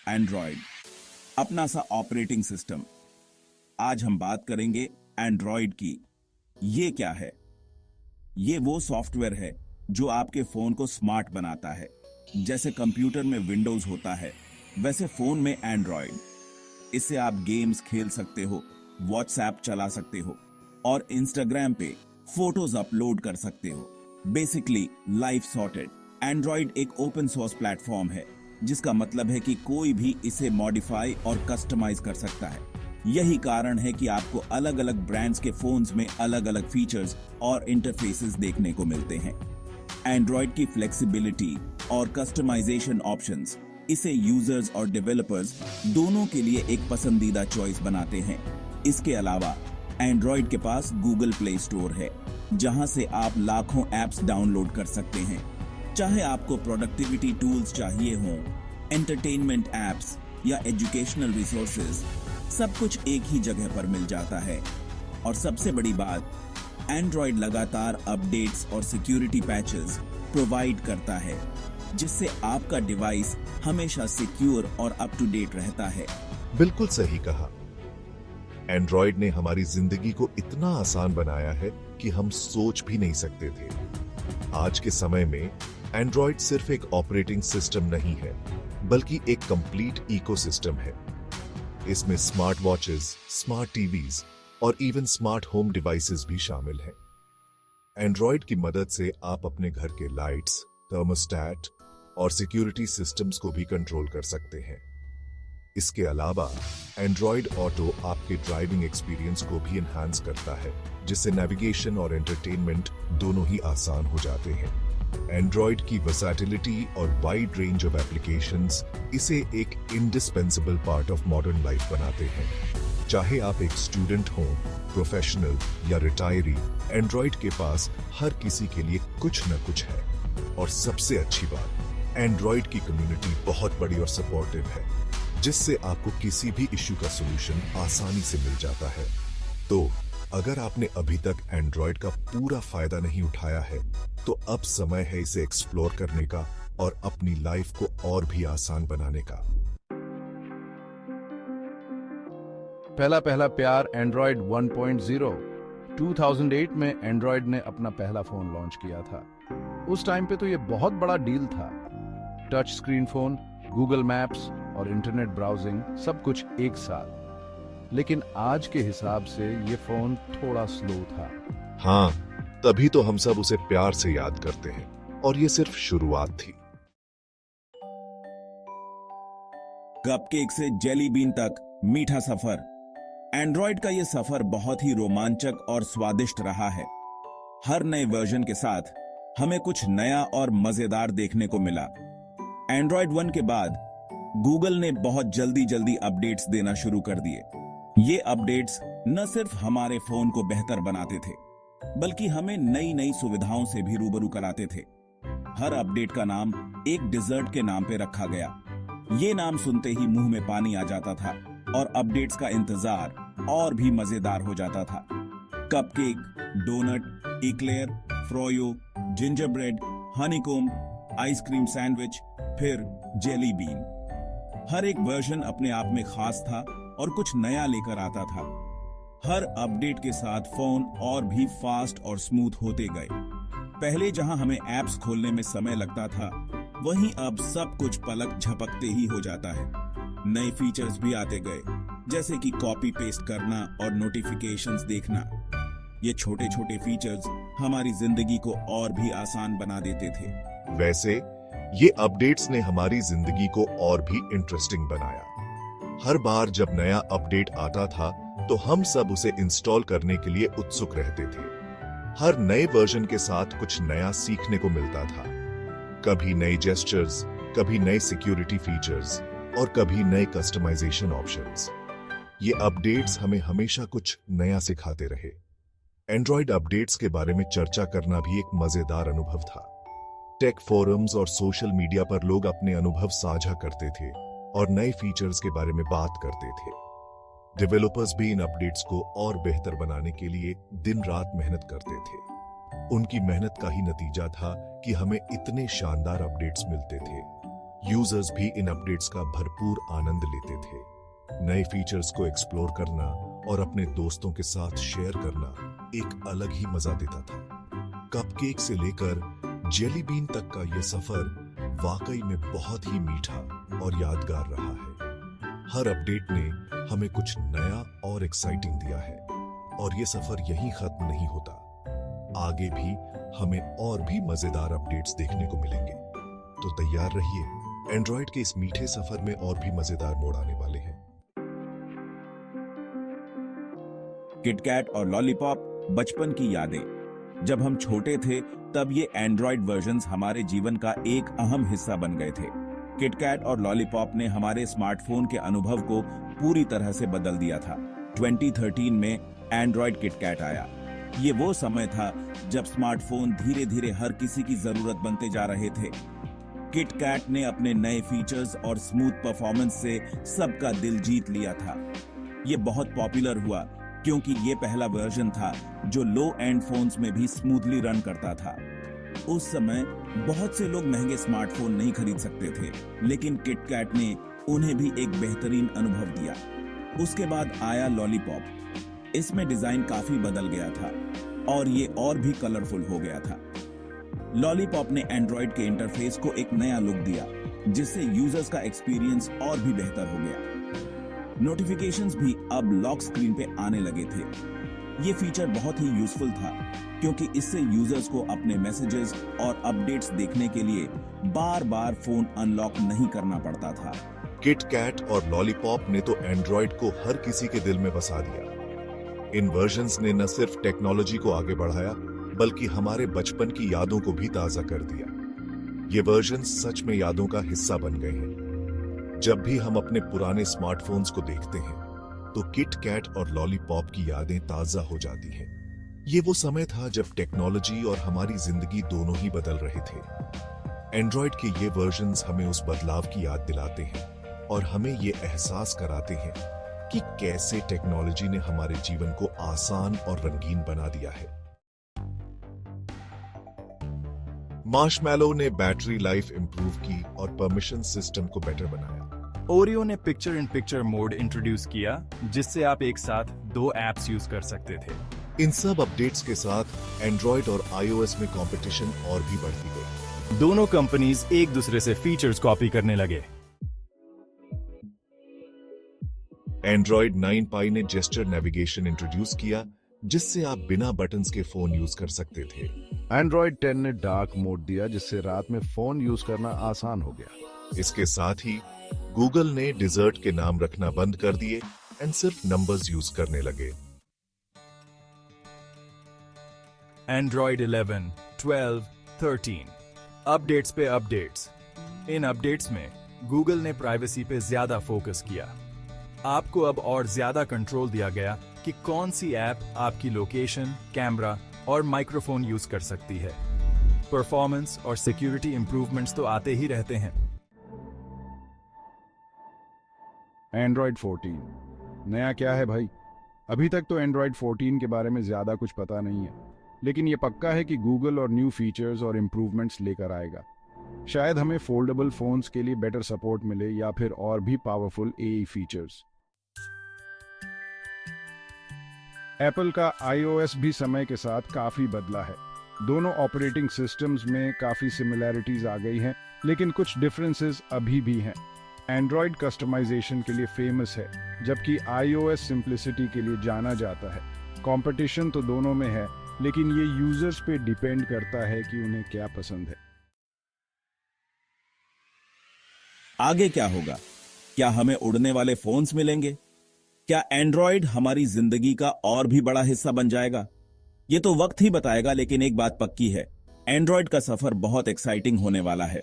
Android, अपना सा operating system. आज हम बात करेंगे एंड्रॉयड की। ये क्या है? ये वो सॉफ्टवेयर है जो आपके फोन को स्मार्ट बनाता है। जैसे कंप्यूटर में विंडोज होता है, वैसे फोन में एंड्रॉयड। इससे आप गेम्स खेल सकते हो, व्हाट्सएप चला सकते हो और इंस्टाग्राम पे फोटोज अपलोड कर सकते हो। Basically life sorted. एंड्रॉयड एक ओपन सोर्स प्लेटफॉर्म है, जिसका मतलब है कि कोई भी इसे मॉडिफाई और कस्टमाइज कर सकता है। यही कारण है कि आपको अलग अलग ब्रांड्स के फोन्स में अलग अलग फीचर्स और इंटरफेसेस देखने को मिलते हैं। एंड्रॉयड की फ्लेक्सिबिलिटी और कस्टमाइजेशन ऑप्शंस इसे यूजर्स और डेवलपर्स दोनों के लिए एक पसंदीदा चॉइस बनाते हैं। इसके अलावा एंड्रॉयड के पास गूगल प्ले स्टोर है, जहां से आप लाखों ऐप्स डाउनलोड कर सकते हैं। चाहे आपको प्रोडक्टिविटी टूल्स चाहिए हों, एंटरटेनमेंट ऐप्स या एजुकेशनल रिसोर्सेज, सब कुछ एक ही जगह पर मिल जाता है। और सबसे बड़ी बात, एंड्रॉयड लगातार अपडेट्स और सिक्योरिटी पैचेस प्रोवाइड करता है, जिससे आपका डिवाइस हमेशा सिक्योर और अप टू डेट रहता है। बिल्कुल सही कहा। एंड्रॉयड ने हमारी जिंदगी को इतना आसान बनाया है कि हम सोच भी नहीं सकते थे। आज के समय में एंड्रॉयड सिर्फ एक ऑपरेटिंग सिस्टम नहीं है, बल्कि एक कंप्लीट इकोसिस्टम है। इसमें स्मार्ट वॉचेस, स्मार्ट टीवीज और इवन स्मार्ट होम डिवाइसेस भी शामिल हैं। एंड्रॉयड की मदद से आप अपने घर के लाइट्स, थर्मोस्टेट और सिक्योरिटी सिस्टम्स को भी कंट्रोल कर सकते हैं। इसके अलावा एंड्रॉयड ऑटो आपके ड्राइविंग एक्सपीरियंस को भी एनहांस करता है, जिससे नेविगेशन और एंटरटेनमेंट दोनों ही आसान हो जाते हैं। एंड्रॉयड की वर्सैटिलिटी और वाइड रेंज ऑफ एप्लीकेशंस इसे एक indispensable part of modern life बनाते हैं। चाहे आप एक स्टूडेंट हो, प्रोफेशनल या रिटायरी, एंड्रॉयड के पास हर किसी के लिए कुछ न कुछ है। और सबसे अच्छी बात, एंड्रॉयड की कम्युनिटी बहुत बड़ी और सपोर्टिव है, जिससे आपको किसी भी इश्यू का सॉल्यूशन आसानी से मिल जाता है। तो अगर आपने अभी तक एंड्रॉयड का पूरा फायदा नहीं उठाया है, तो अब समय है इसे एक्सप्लोर करने का और अपनी लाइफ को और भी आसान बनाने का। पहला प्यार एंड्रॉयड 1.0। 2008 में एंड्रॉयड ने अपना पहला फोन लॉन्च किया था। उस टाइम पे तो ये बहुत बड़ा डील था। Touch screen phone, Google maps और इंटरनेट ब्राउजिंग, सब कुछ एक साथ। लेकिन आज के हिसाब से ये फोन थोड़ा स्लो था। हाँ, तभी तो हम सब उसे प्यार से याद करते हैं, और ये सिर्फ शुरुआत थी। कपकेक से जेली बीन तक मीठा सफर। एंड्रॉयड का ये सफर बहुत ही रोमांचक और स्वादिष्ट रहा है। हर नए वर्जन के साथ हमें कुछ नया और मजेदार देखने को मिला। एंड्रॉयड 1 के बाद गूगल ने बहुत जल्दी अपडेट्स देना शुरू कर दिए। ये अपडेट्स न सिर्फ हमारे फोन को बेहतर बनाते थे, बल्कि हमें नई सुविधाओं से भी रूबरू कराते थे। हर अपडेट का नाम एक डिजर्ट के नाम पे रखा गया। ये नाम सुनते ही मुंह में पानी आ जाता था और अपडेट्स का इंतजार और भी मजेदार हो जाता था। Cupcake, donut, eclair, froyo, gingerbread, honeycomb, ice cream sandwich, फिर जेली बीन। हर एक वर्जन अपने आप में खास था और कुछ नया लेकर आता था। हर अपडेट के साथ फोन और भी फास्ट और स्मूथ होते गए। पहले जहां हमें ऐप्स खोलने में समय लगता था, वहीं अब सब कुछ पलक झपकते ही हो जाता है। नए फीचर्स भी आते गए, जैसे कि कॉपी पेस्ट करना और नोटिफिकेशंस देखना। ये छोटे छोटे फीचर्स हमारी जिंदगी को और भी आसान बना देते थे। वैसे ये अपडेट्स ने हमारी जिंदगी को और भी इंटरेस्टिंग बनाया। हर बार जब नया अपडेट आता था, तो हम सब उसे इंस्टॉल करने के लिए उत्सुक रहते थे। हर नए वर्जन के साथ कुछ नया सीखने को मिलता था। कभी नए जेस्चर्स, कभी नए सिक्योरिटी फीचर्स और कभी नए कस्टमाइजेशन ऑप्शंस। ये अपडेट्स हमें हमेशा कुछ नया सिखाते रहे। एंड्रॉयड अपडेट्स के बारे में चर्चा करना भी एक मजेदार अनुभव था। टेक फोरम्स और सोशल मीडिया पर लोग अपने अनुभव साझा करते थे और नए फीचर्स के बारे में बात करते थे। डेवलपर्स भी इन अपडेट्स को और बेहतर बनाने के लिए दिन रात मेहनत करते थे। उनकी मेहनत का ही नतीजा था कि हमें इतने शानदार अपडेट्स मिलते थे। यूजर्स भी इन अपडेट्स का भरपूर आनंद लेते थे। नए फीचर्स को एक्सप्लोर करना और अपने दोस्तों के साथ शेयर करना एक अलग ही मजा देता था। कपकेक से लेकर जेली बीन तक का यह सफर वाकई में बहुत ही मीठा और यादगार रहा है। हर अपडेट ने हमें कुछ नया और एक्साइटिंग दिया है और ये सफर यहीं खत्म नहीं होता। आगे भी हमें और भी मजेदार अपडेट्स देखने को मिलेंगे, तो तैयार रहिए। एंड्रॉइड के इस मीठे सफर में और भी मजेदार मोड़ आने वाले हैं। किटकैट और लॉलीपॉप बचपन की यादें। जब हम छोटे थे तब ये एंड्रॉइड वर्जन्स हमारे जीवन का एक अहम हिस्सा बन गए थे। किटकैट और लॉलीपॉप ने हमारे स्मार्टफोन के अनुभव को पूरी तरह से बदल दिया था। 2013 में एंड्रॉइड किटकैट आया। ये वो समय था जब स्मार्टफोन धीरे धीरे हर किसी की जरूरत बनते जा रहे थे। किटकैट ने अपने नए फीचर्स और स्मूथ परफॉर्मेंस से सबका दिल जीत लिया था। ये बहुत पॉपुलर हुआ क्योंकि ये पहला वर्जन था जो लो एंड फोन्स में भी स्मूथली रन करता था। उस समय बहुत से लोग महंगे स्मार्टफोन नहीं खरीद सकते थे, लेकिन किटकैट ने उन्हें भी एक बेहतरीन अनुभव दिया। उसके बाद आया लॉलीपॉप। इसमें डिजाइन काफी बदल गया था और ये और भी कलरफुल हो गया था। लॉलीपॉप ने एंड्रॉइड के इंटरफेस को एक नया लुक दिया, जिससे यूजर्स का एक्सपीरियंस और भी बेहतर हो गया। नोटिफिकेशंस भी अब लॉक स्क्रीन पे आने लगे थे। ये फीचर बहुत ही यूजफुल था क्योंकि इससे यूजर्स को अपने मैसेजेस और अपडेट्स देखने के लिए बार बार फोन अनलॉक नहीं करना पड़ता था। किटकैट और लॉलीपॉप ने तो एंड्रॉइड को हर किसी के दिल में बसा दिया। इन वर्जन्स ने न सिर्फ टेक्नोलॉजी को आगे बढ़ाया, बल्कि हमारे बचपन की यादों को भी ताजा कर दिया। ये वर्जन्स सच में यादों का हिस्सा बन गए हैं। जब भी हम अपने पुराने स्मार्टफोन्स को देखते हैं, तो किटकैट और लॉलीपॉप की यादें ताजा हो जाती हैं। ये वो समय था जब टेक्नोलॉजी और हमारी जिंदगी दोनों ही बदल रहे थे। एंड्रॉइड के ये वर्जन्स हमें उस बदलाव की याद दिलाते हैं और हमें ये एहसास कराते हैं कि कैसे टेक्नोलॉजी ने हमारे जीवन को आसान और रंगीन बना दिया है। मार्शमैलो ने बैटरी लाइफ इंप्रूव की और परमिशन सिस्टम को बेटर बनाया। ओरियो ने picture in picture mode introduce किया, जिससे आप एक साथ 2 एप्स यूज कर सकते थे। इन सब अपडेट्स के साथ एंड्रॉइड और iOS में कंपटीशन और भी बढ़ती गई। दोनों कंपनीज एक दूसरे से फीचर्स कॉपी करने लगे। एंड्रॉइड 9 पाई ने जेस्चर नेविगेशन इंट्रोड्यूस किया, जिससे आप बिना बटन्स के फोन यूज कर सकते थे। एंड्रॉइड 10 ने डार्क मोड दिया, जिससे रात में फोन यूज करना आसान हो गया। इसके साथ ही गूगल ने डिजर्ट के नाम रखना बंद कर दिए एंड सिर्फ नंबर्स यूज करने लगे। एंड्रॉइड 11, 12, 13 अपडेट्स पे अपडेट्स। इन अपडेट्स में गूगल ने प्राइवेसी पे ज्यादा फोकस किया। आपको अब और ज्यादा कंट्रोल दिया गया कि कौन सी ऐप आपकी लोकेशन, कैमरा और माइक्रोफोन यूज कर सकती है। परफॉर्मेंस और सिक्योरिटी इंप्रूवमेंट्स तो आते ही रहते हैं। एंड्रॉइड 14 नया क्या है भाई? अभी तक तो एंड्रॉइड 14 के बारे में ज्यादा कुछ पता नहीं है, लेकिन ये पक्का है कि गूगल और न्यू फीचर्स और इम्प्रूवमेंट्स लेकर आएगा। शायद हमें फोल्डेबल फोन्स के लिए बेटर सपोर्ट मिले या फिर और भी पावरफुल एआई फीचर्स। एप्पल का iOS भी समय के साथ काफी बदला है। दोनों ऑपरेटिंग सिस्टम्स में काफी सिमिलैरिटीज आ गई हैं, लेकिन कुछ डिफरेंसेस अभी भी हैं। एंड्रॉइड कस्टमाइजेशन के लिए फेमस है, जबकि iOS सिंप्लिसिटी के लिए जाना जाता है। कंपटीशन तो दोनों में है, लेकिन ये यूजर्स पे डिपेंड करता है कि उन्हें क्या पसंद है। आगे क्या होगा? क्या हमें उड़ने वाले फोन्स मिलेंगे? क्या एंड्रॉइड हमारी जिंदगी का और भी बड़ा हिस्सा बन जाएगा? ये तो वक्त ही बताएगा, लेकिन एक बात पक्की है, एंड्रॉइड का सफर बहुत एक्साइटिंग होने वाला है।